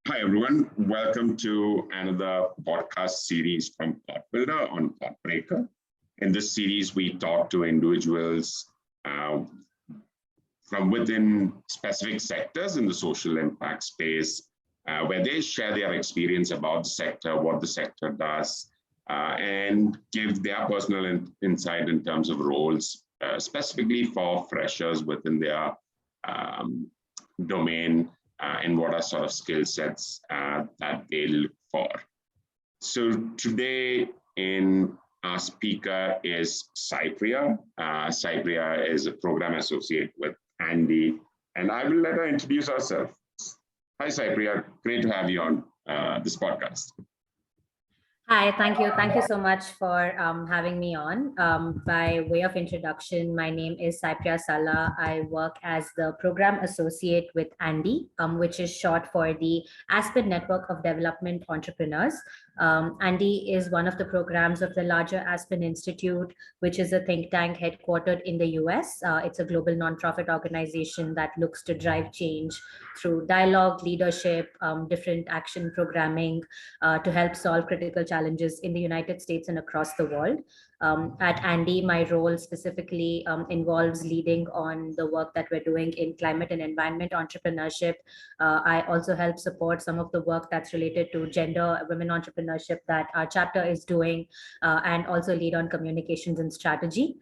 Hi, everyone. Welcome to another podcast series from Thought Builder on Thought Breaker. In this series, we talk to individuals from within specific sectors in the social impact space, where they share their experience about the sector, what the sector does, and give their personal insight in terms of roles, specifically for freshers within their domain, and what are sort of skill sets that they look for. So today our speaker is Saipriya. Saipriya is a program associate with ANDE, and I will let her introduce herself. Hi, Saipriya. Great to have you on this podcast. Hi, thank you. Thank you so much for having me on. By way of introduction, my name is Saipriya Salla. I work as the program associate with ANDE, which is short for the Aspen Network of Development Entrepreneurs. ANDE is one of the programs of the larger Aspen Institute, which is a think tank headquartered in the US. It's a global nonprofit organization that looks to drive change through dialogue, leadership, different action programming to help solve critical challenges in the United States and across the world. At ANDE, my role specifically involves leading on the work that we're doing in climate and environment entrepreneurship. I also help support some of the work that's related to gender women entrepreneurship that our chapter is doing, and also lead on communications and strategy.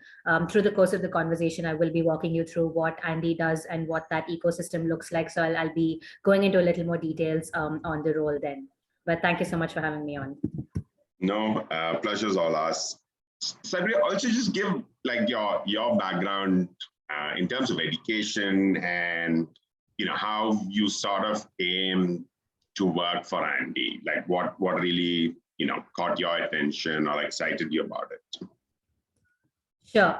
Through the course of the conversation, I will be walking you through what ANDE does and what that ecosystem looks like. So I'll be going into a little more details on the role then. But thank you so much for having me on. No, pleasure's all ours. Saipriya, also just give like your background in terms of education and how you sort of came to work for ANDE. Like what really caught your attention or excited you about it. Sure.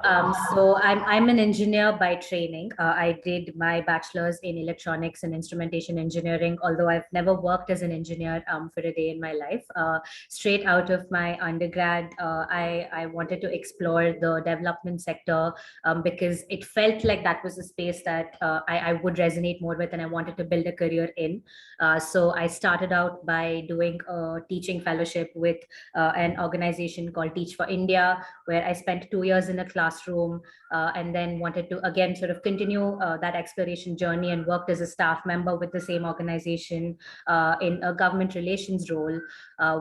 So I'm an engineer by training. I did my bachelor's in electronics and instrumentation engineering, although I've never worked as an engineer for a day in my life. Straight out of my undergrad, I wanted to explore the development sector because it felt like that was a space that I would resonate more with and I wanted to build a career in. So I started out by doing a teaching fellowship with an organization called Teach for India, where I spent 2 years in a classroom and then wanted to again sort of continue that exploration journey and worked as a staff member with the same organization in a government relations role,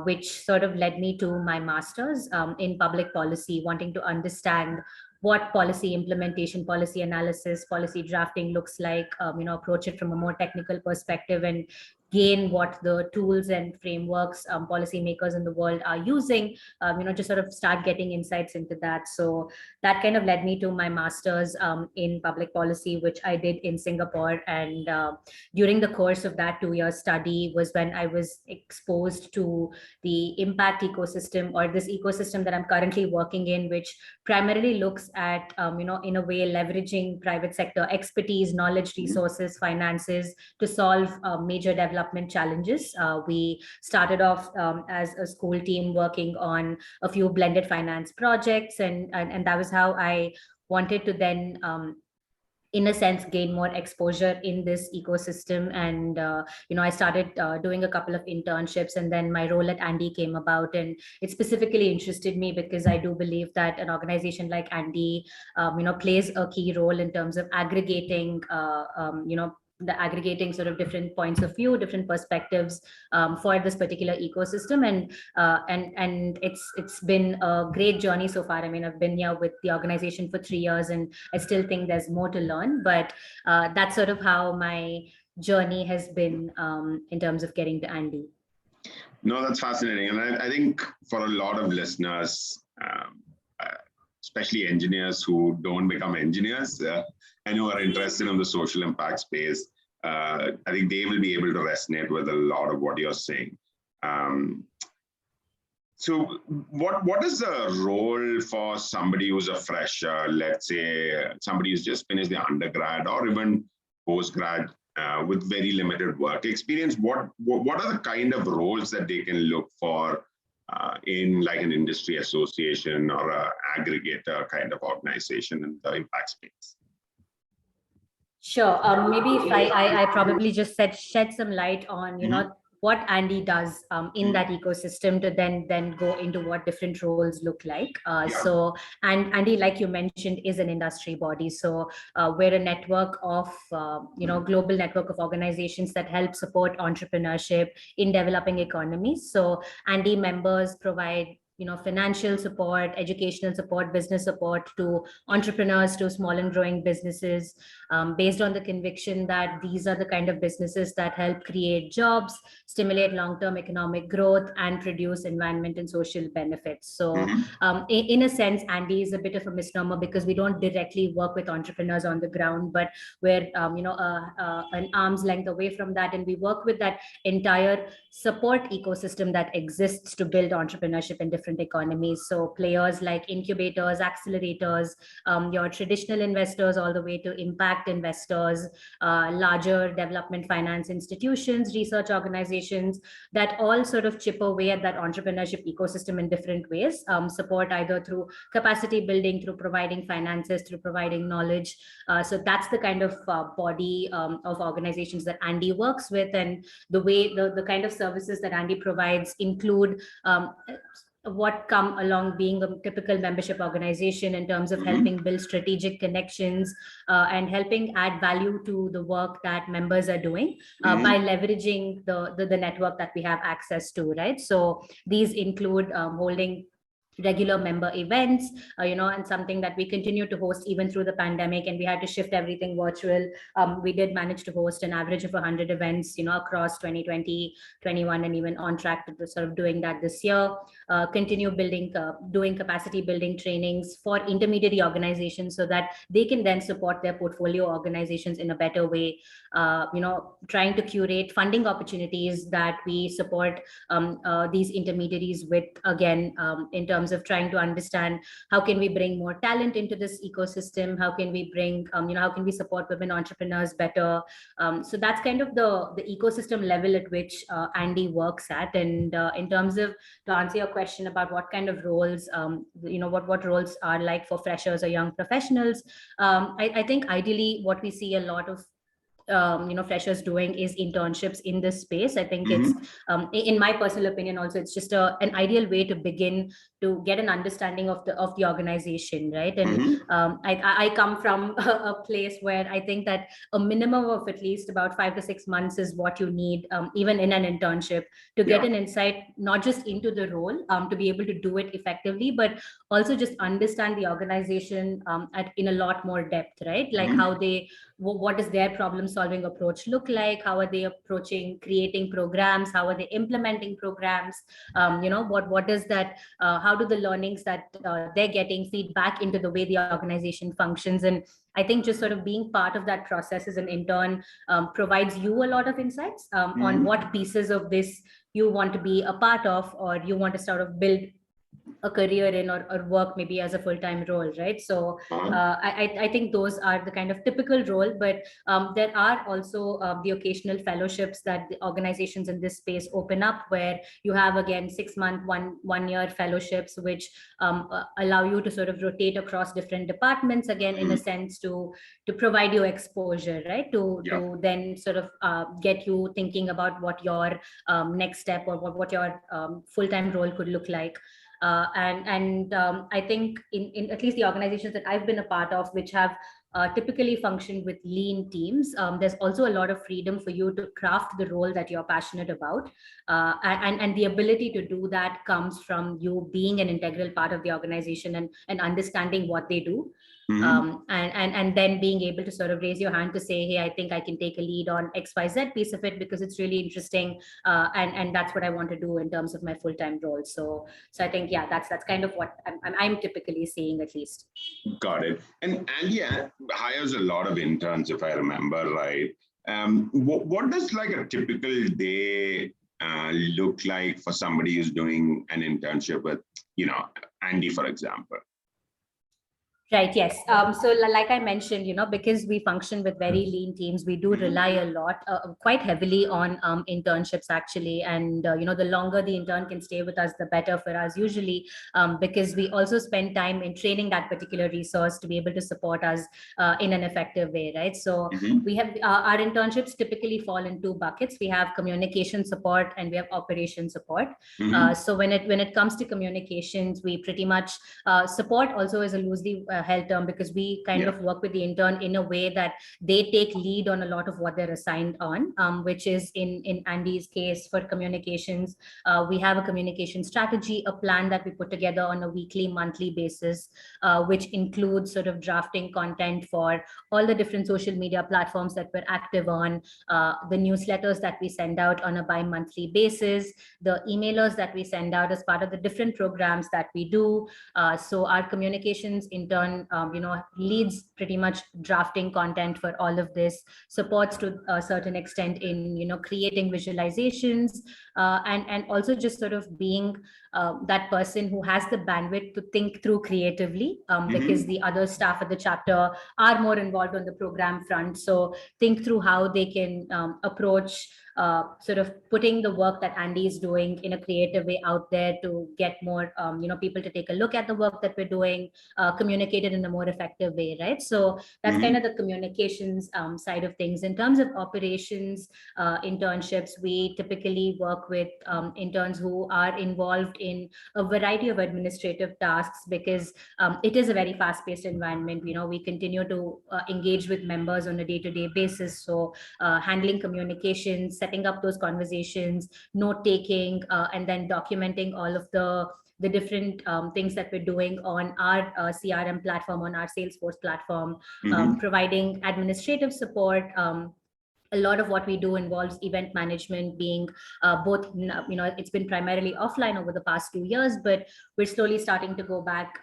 which sort of led me to my master's in public policy, wanting to understand what policy implementation, policy analysis, policy drafting looks like, approach it from a more technical perspective and gain what the tools and frameworks policymakers in the world are using, to sort of start getting insights into that. So that kind of led me to my master's in public policy, which I did in Singapore. And during the course of that 2-year study was when I was exposed to the impact ecosystem, or this ecosystem that I'm currently working in, which primarily looks at, in a way, leveraging private sector expertise, knowledge, resources, finances to solve major development challenges. We started off as a school team working on a few blended finance projects, and that was how I wanted to then in a sense gain more exposure in this ecosystem. And I started doing a couple of internships, and then my role at ANDE came about, and it specifically interested me because I do believe that an organization like ANDE plays a key role in terms of aggregating sort of different points of view, different perspectives for this particular ecosystem, and it's been a great journey so far. I mean, I've been here with the organization for 3 years, and I still think there's more to learn. But that's sort of how my journey has been in terms of getting to ANDE. No, that's fascinating, and I think for a lot of listeners, especially engineers who don't become engineers, and who are interested in the social impact space, I think they will be able to resonate with a lot of what you're saying. So what is the role for somebody who's a fresher, let's say somebody who's just finished their undergrad or even postgrad with very limited work experience? What are the kind of roles that they can look for in like an industry association or an aggregator kind of organization in the impact space? Sure. Maybe if I probably just shed some light on, what ANDE does in that ecosystem to then go into what different roles look like. So, and ANDE, like you mentioned, is an industry body. So we're a network of, global network of organizations that help support entrepreneurship in developing economies. So ANDE members provide financial support, educational support, business support to entrepreneurs, to small and growing businesses, based on the conviction that these are the kind of businesses that help create jobs, stimulate long-term economic growth, and produce environment and social benefits. So in a sense, ANDE is a bit of a misnomer because we don't directly work with entrepreneurs on the ground, but we're an arm's length away from that, and we work with that entire support ecosystem that exists to build entrepreneurship in different economies. So players like incubators, accelerators, your traditional investors, all the way to impact investors, larger development finance institutions, research organizations, that all sort of chip away at that entrepreneurship ecosystem in different ways, support either through capacity building, through providing finances, through providing knowledge. So that's the kind of body of organizations that ANDE works with. And the way the kind of services that ANDE provides include what come along being a typical membership organization in terms of helping build strategic connections and helping add value to the work that members are doing by leveraging the network that we have access to, right? So these include holding regular member events, and something that we continue to host even through the pandemic, and we had to shift everything virtual. We did manage to host an average of 100 events, across 2020, 21, and even on track to sort of doing that this year. Continue doing capacity building trainings for intermediary organizations so that they can then support their portfolio organizations in a better way. Trying to curate funding opportunities that we support these intermediaries with, again, in terms of trying to understand how can we bring more talent into this ecosystem, how can we bring, how can we support women entrepreneurs better. So that's kind of the ecosystem level at which ANDE works at. And in terms of, to answer your question about what kind of roles, what roles are like for freshers or young professionals, I think ideally what we see a lot of freshers doing is internships in this space. I think it's, in my personal opinion, also it's just an ideal way to begin to get an understanding of the organization, right? And I come from a place where I think that a minimum of at least about 5 to 6 months is what you need, even in an internship, to get an insight not just into the role, to be able to do it effectively, but also just understand the organization in a lot more depth, right? Like how they, what does their problem solving approach look like? How are they approaching creating programs? How are they implementing programs? What does that, how do the learnings that they're getting feed back into the way the organization functions? And I think just sort of being part of that process as an intern provides you a lot of insights on what pieces of this you want to be a part of, or you want to sort of build a career in, or work maybe as a full-time role, right? So I think those are the kind of typical role, but there are also the occasional fellowships that the organizations in this space open up, where you have, again, 6-month, one year fellowships, which allow you to sort of rotate across different departments, again, in a sense to provide you exposure, right? To then sort of get you thinking about what your next step, or what your full-time role could look like. I think in at least the organizations that I've been a part of, which have typically functioned with lean teams, there's also a lot of freedom for you to craft the role that you're passionate about. And the ability to do that comes from you being an integral part of the organization and understanding what they do. And then being able to sort of raise your hand to say, hey, I think I can take a lead on XYZ piece of it because it's really interesting. And that's what I want to do in terms of my full-time role. So I think, that's kind of what I'm typically seeing, at least. Got it. And ANDE hires a lot of interns, if I remember right. What does like a typical day look like for somebody who's doing an internship with, ANDE, for example? Right. Yes. So like I mentioned, because we function with very lean teams, we do rely a lot, quite heavily on internships actually. And, the longer the intern can stay with us, the better for us usually, because we also spend time in training that particular resource to be able to support us in an effective way. Right. So we have our internships typically fall in two buckets. We have communication support and we have operation support. So when it comes to communications, we pretty much support also is a loosely held term, because we kind of work with the intern in a way that they take lead on a lot of what they're assigned on, which is in Andy's case for communications. We have a communication strategy, a plan that we put together on a weekly, monthly basis, which includes sort of drafting content for all the different social media platforms that we're active on, the newsletters that we send out on a bi-monthly basis, the emailers that we send out as part of the different programs that we do. So our communications intern, leads pretty much drafting content for all of this, supports to a certain extent in, creating visualizations, and also just sort of being that person who has the bandwidth to think through creatively, because the other staff at the chapter are more involved on the program front. So think through how they can approach sort of putting the work that Andy is doing in a creative way out there to get more, people to take a look at the work that we're doing, communicate it in a more effective way, right? So that's kind of the communications side of things. In terms of operations, internships, we typically work with interns who are involved in a variety of administrative tasks, because it is a very fast-paced environment. We continue to engage with members on a day-to-day basis. So handling communications, setting up those conversations, note taking, and then documenting all of the different things that we're doing on our CRM platform, on our Salesforce platform, providing administrative support. A lot of what we do involves event management, being both, it's been primarily offline over the past 2 years, but we're slowly starting to go back,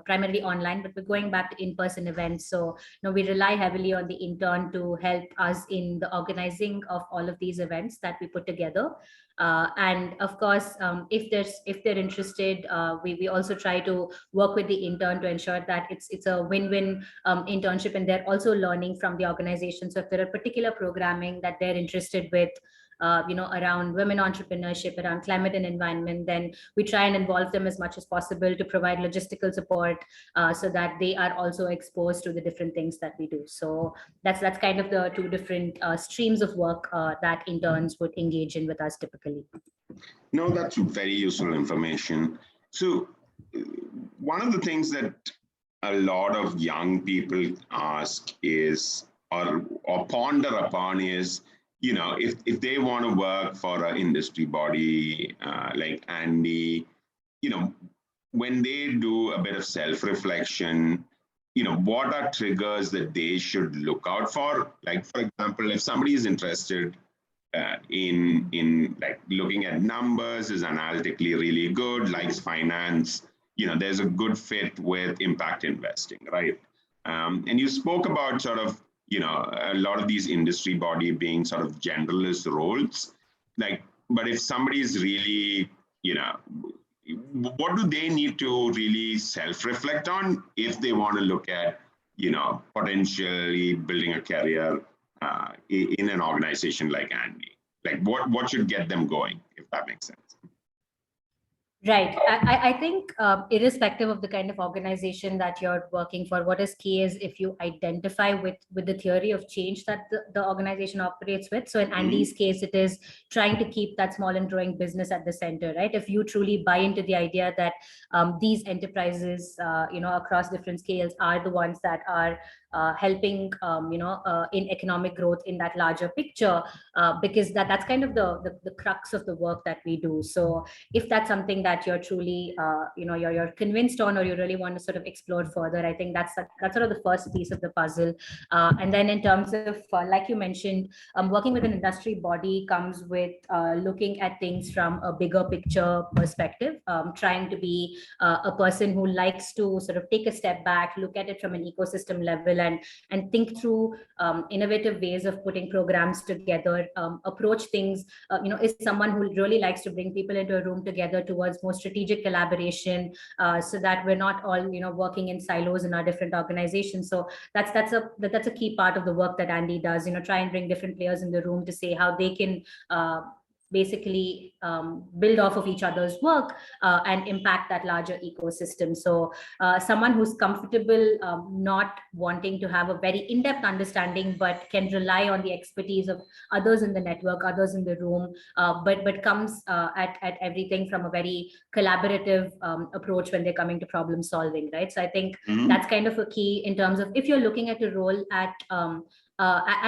primarily online, but we're going back to in-person events. So, we rely heavily on the intern to help us in the organizing of all of these events that we put together. And of course, if they're interested, we also try to work with the intern to ensure that it's a win-win internship, and they're also learning from the organization. So if there are particular programming that they're interested with, around women entrepreneurship, around climate and environment, then we try and involve them as much as possible to provide logistical support, so that they are also exposed to the different things that we do. So that's kind of the two different streams of work that interns would engage in with us typically. No, that's very useful information. So one of the things that a lot of young people ask is, or ponder upon is, if they want to work for an industry body like ANDE, when they do a bit of self-reflection, what are triggers that they should look out for? Like, for example, if somebody is interested in like looking at numbers, is analytically really good, likes finance, there's a good fit with impact investing, right? And you spoke about sort of, a lot of these industry body being sort of generalist roles, like, but if somebody is really, what do they need to really self-reflect on if they want to look at, potentially building a career in an organization like ANDE? Like what should get them going, if that makes sense? Right. I think irrespective of the kind of organization that you're working for, what is key is if you identify with the theory of change that the organization operates with. So in Andy's case, it is trying to keep that small and growing business at the center, right? If you truly buy into the idea that these enterprises, across different scales are the ones that are helping, in economic growth in that larger picture, because that's kind of the crux of the work that we do. So if that's something that you're truly, you're convinced on, or you really want to sort of explore further, I think that's sort of the first piece of the puzzle. And then in terms of, like you mentioned, working with an industry body comes with looking at things from a bigger picture perspective, trying to be a person who likes to sort of take a step back, look at it from an ecosystem level, table and think through innovative ways of putting programs together, approach things, is someone who really likes to bring people into a room together towards more strategic collaboration, so that we're not all, working in silos in our different organizations. So that's a key part of the work that ANDE does, try and bring different players in the room to say how they can basically build off of each other's work and impact that larger ecosystem. So someone who's comfortable not wanting to have a very in-depth understanding, but can rely on the expertise of others in the network, others in the room, but comes at everything from a very collaborative approach when they're coming to problem solving, right? So I think that's kind of a key in terms of if you're looking at a role at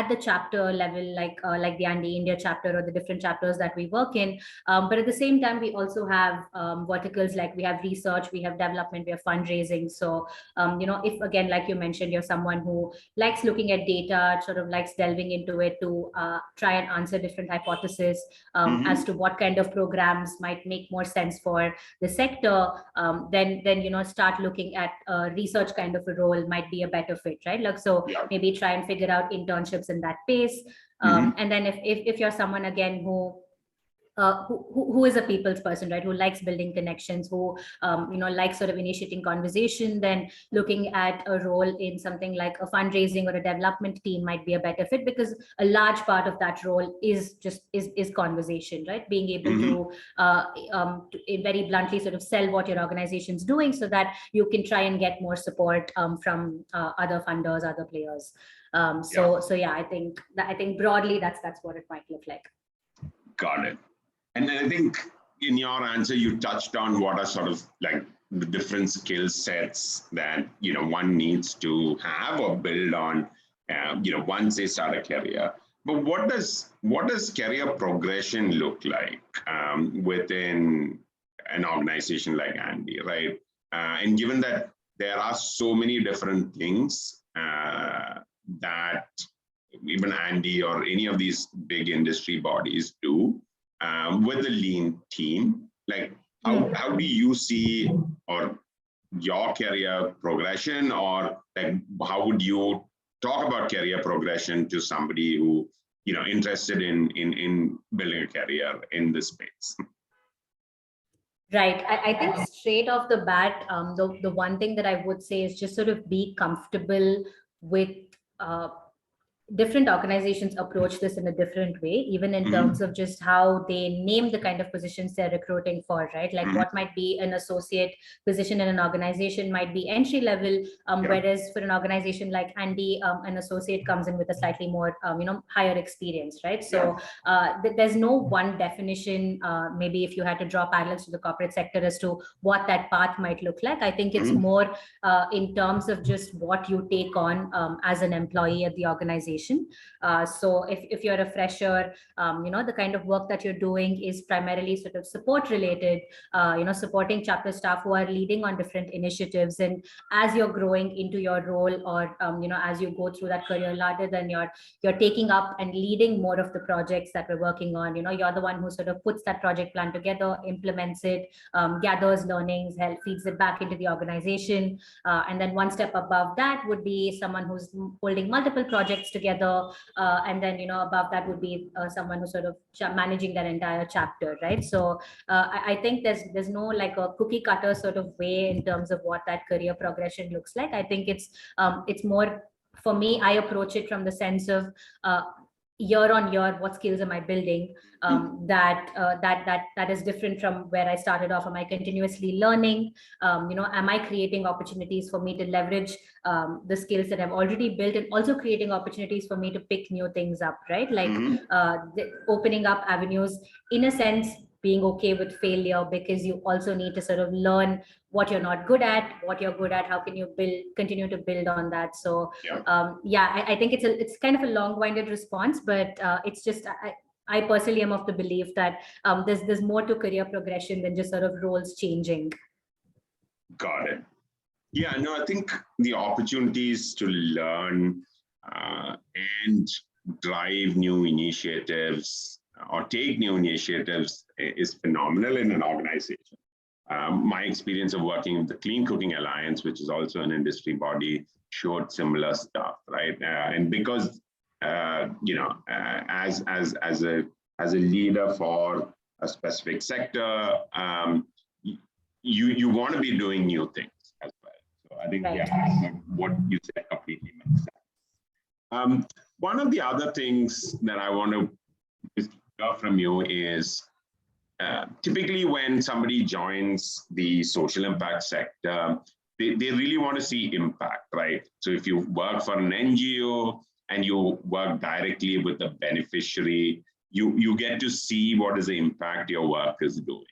the chapter level, like the ANDE India chapter or the different chapters that we work in. But at the same time, we also have verticals, like we have research, we have development, we have fundraising. So, if again, like you mentioned, you're someone who likes looking at data, sort of likes delving into it to try and answer different hypotheses as to what kind of programs might make more sense for the sector, then start looking at research kind of a role might be a better fit, right? Like, so maybe try and figure out internships in that pace. And then if you're someone again who is a people's person, right? Who likes building connections, who likes sort of initiating conversation, then looking at a role in something like a fundraising or a development team might be a better fit, because a large part of that role is conversation, right? Being able to very bluntly sort of sell what your organization's doing, so that you can try and get more support from other funders, other players. So yeah, I think broadly that's what it might look like. Got it. And I think in your answer, you touched on what are sort of like the different skill sets that, one needs to have or build on, once they start a career. But what does career progression look like within an organization like ANDE, right? And given that there are so many different things that even ANDE or any of these big industry bodies do, with the lean team, like how do you see or your career progression, or like how would you talk about career progression to somebody who interested in building a career in this space? Right. I think straight off the bat, the one thing that I would say is just sort of be comfortable with different organizations approach this in a different way, even in terms of just how they name the kind of positions they're recruiting for, right? Like what might be an associate position in an organization might be entry level, whereas for an organization like ANDE, an associate comes in with a slightly more, higher experience, right? So there's no one definition, maybe if you had to draw parallels to the corporate sector as to what that path might look like. I think it's more in terms of just what you take on as an employee at the organization. So if you're a fresher, the kind of work that you're doing is primarily sort of support related, supporting chapter staff who are leading on different initiatives. And as you're growing into your role, or as you go through that career ladder, then you're taking up and leading more of the projects that we're working on. You're the one who sort of puts that project plan together, implements it, gathers learnings, feeds it back into the organization. And then one step above that would be someone who's holding multiple projects together. And then, above that would be someone who's sort of managing that entire chapter, right? So I think there's no like a cookie cutter sort of way in terms of what that career progression looks like. I think it's more, for me, I approach it from the sense of year on year, what skills am I building that is different from where I started off? Am I continuously learning? Am I creating opportunities for me to leverage the skills that I've already built, and also creating opportunities for me to pick new things up, right? Like opening up avenues, in a sense, being okay with failure, because you also need to sort of learn what you're not good at, what you're good at, how can you continue to build on that. So I think it's kind of a long-winded response, but it's just I personally am of the belief that there's more to career progression than just sort of roles changing. Got it. Yeah, no, I think the opportunities to learn and drive new initiatives or take new initiatives is phenomenal in an organization. My experience of working with the Clean Cooking Alliance, which is also an industry body, showed similar stuff, right? And because as a leader for a specific sector, you want to be doing new things as well. So I think what you said completely makes sense. One of the other things that I want to hear from you is typically when somebody joins the social impact sector, they really want to see impact, right? So if you work for an NGO and you work directly with the beneficiary, you get to see what is the impact your work is doing.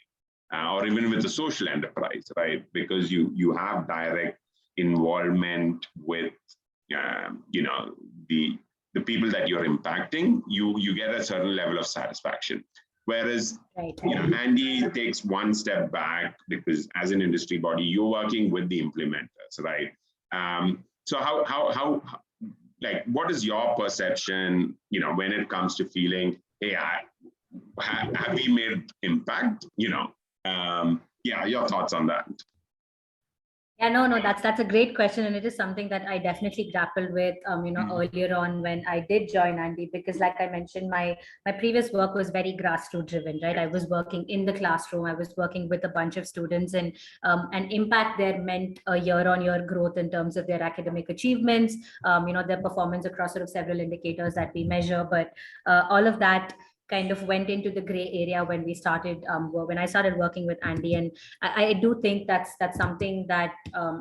Or even with the social enterprise, right? Because you have direct involvement with the people that you're impacting, you get a certain level of satisfaction. Whereas ANDE takes one step back because as an industry body, you're working with the implementers, right? So how what is your perception, when it comes to feeling, hey, have we made impact? Your thoughts on that. Yeah, no, that's a great question, and it is something that I definitely grappled with, earlier on when I did join ANDE, because like I mentioned, my previous work was very grassroots driven, right? I was working in the classroom, I was working with a bunch of students, and impact there meant a year-on-year growth in terms of their academic achievements, their performance across sort of several indicators that we measure, but all of that kind of went into the gray area when we started when I started working with ANDE. And I do think that's something that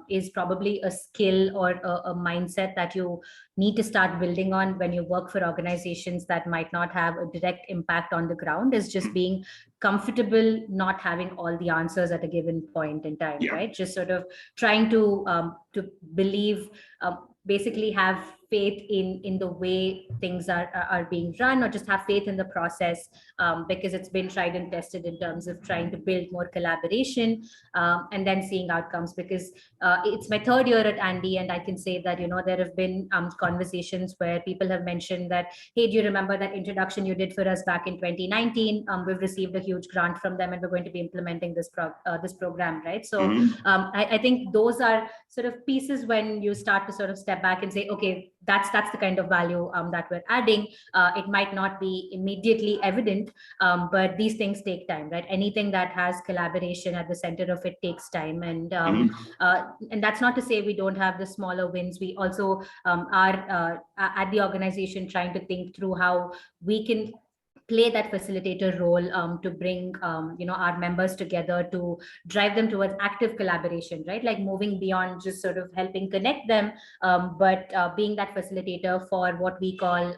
is probably a skill or a mindset that you need to start building on when you work for organizations that might not have a direct impact on the ground, is just being comfortable not having all the answers at a given point in time, right? Just sort of trying to believe, basically have faith in the way things are being run, or just have faith in the process, because it's been tried and tested in terms of trying to build more collaboration, and then seeing outcomes. Because it's my third year at ANDE, and I can say that there have been conversations where people have mentioned that, hey, do you remember that introduction you did for us back in 2019? We've received a huge grant from them, and we're going to be implementing this program, right? So I think those are sort of pieces when you start to sort of step back and say, okay, that's the kind of value that we're adding. It might not be immediately evident, but these things take time, right? Anything that has collaboration at the center of it takes time, and that's not to say we don't have the smaller wins. We also are at the organization trying to think through how we can play that facilitator role, to bring our members together, to drive them towards active collaboration, right? Like moving beyond just sort of helping connect them, but being that facilitator for what we call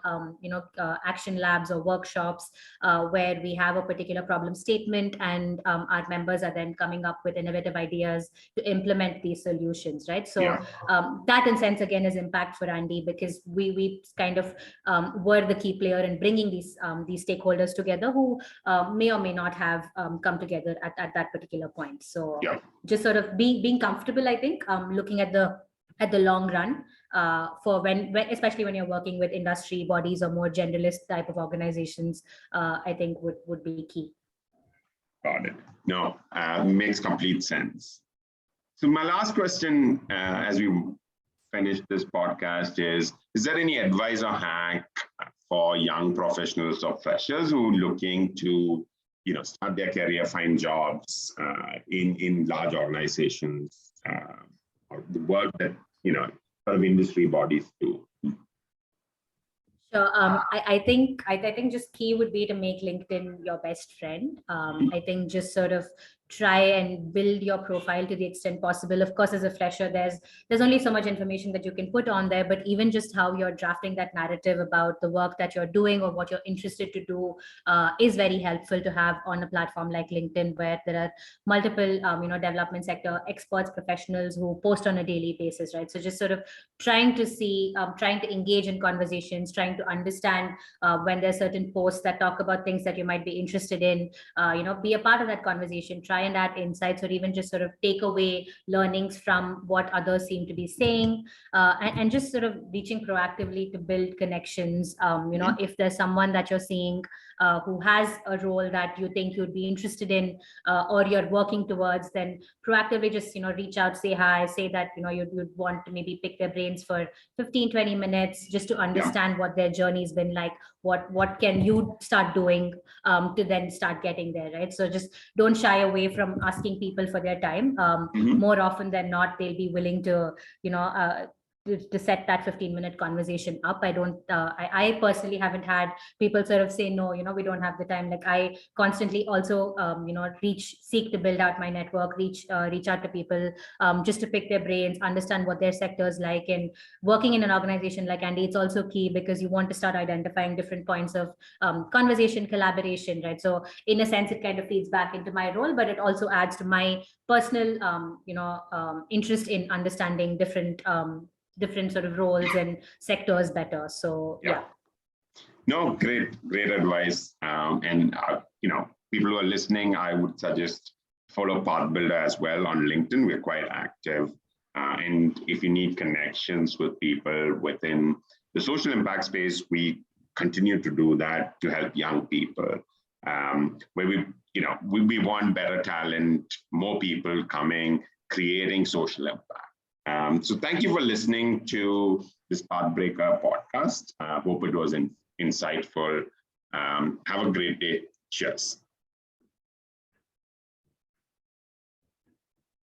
action labs or workshops, where we have a particular problem statement, and our members are then coming up with innovative ideas to implement these solutions, right? So that in sense again is impact for ANDE, because we kind of were the key player in bringing these stakeholders together who may or may not have come together at that particular point. So just sort of being comfortable, I think, looking at the long run, for when especially when you're working with industry bodies or more generalist type of organizations, I think would be key. Got it. No, makes complete sense. So my last question, as we finish this podcast, is there any advice or hack for young professionals or freshers who are looking to start their career, find jobs in large organizations, or the work that sort of industry bodies do? So I think just key would be to make LinkedIn your best friend. I think just sort of try and build your profile to the extent possible. Of course, as a fresher, there's only so much information that you can put on there, but even just how you're drafting that narrative about the work that you're doing or what you're interested to do is very helpful to have on a platform like LinkedIn, where there are multiple development sector experts, professionals who post on a daily basis, right? So just sort of trying to engage in conversations, trying to understand when there's certain posts that talk about things that you might be interested in, be a part of that conversation. Try try and add insights, or even just sort of take away learnings from what others seem to be saying, and just sort of reaching proactively to build connections. If there's someone that you're seeing who has a role that you think you'd be interested in, or you're working towards, then proactively just reach out, say hi, say that you'd want to maybe pick their brains for 15-20 minutes just to understand what their journey's been like, what can you start doing to then start getting there, right? So just don't shy away from asking people for their time. More often than not, they'll be willing to to set that 15-minute conversation up. I personally haven't had people sort of say no, we don't have the time. Like, I constantly also seek to build out my network, reach out to people, just to pick their brains, understand what their sector is like. And working in an organization like ANDE, it's also key because you want to start identifying different points of conversation, collaboration, right? So in a sense, it kind of feeds back into my role, but it also adds to my personal interest in understanding different sort of roles and sectors better. So yeah. No, great advice. And people who are listening, I would suggest follow Path Builder as well on LinkedIn. We're quite active. And if you need connections with people within the social impact space, we continue to do that to help young people. Where we want better talent, more people coming, creating social impact. So thank you for listening to this Pathbreaker podcast. Hope it was insightful. Have a great day. Cheers.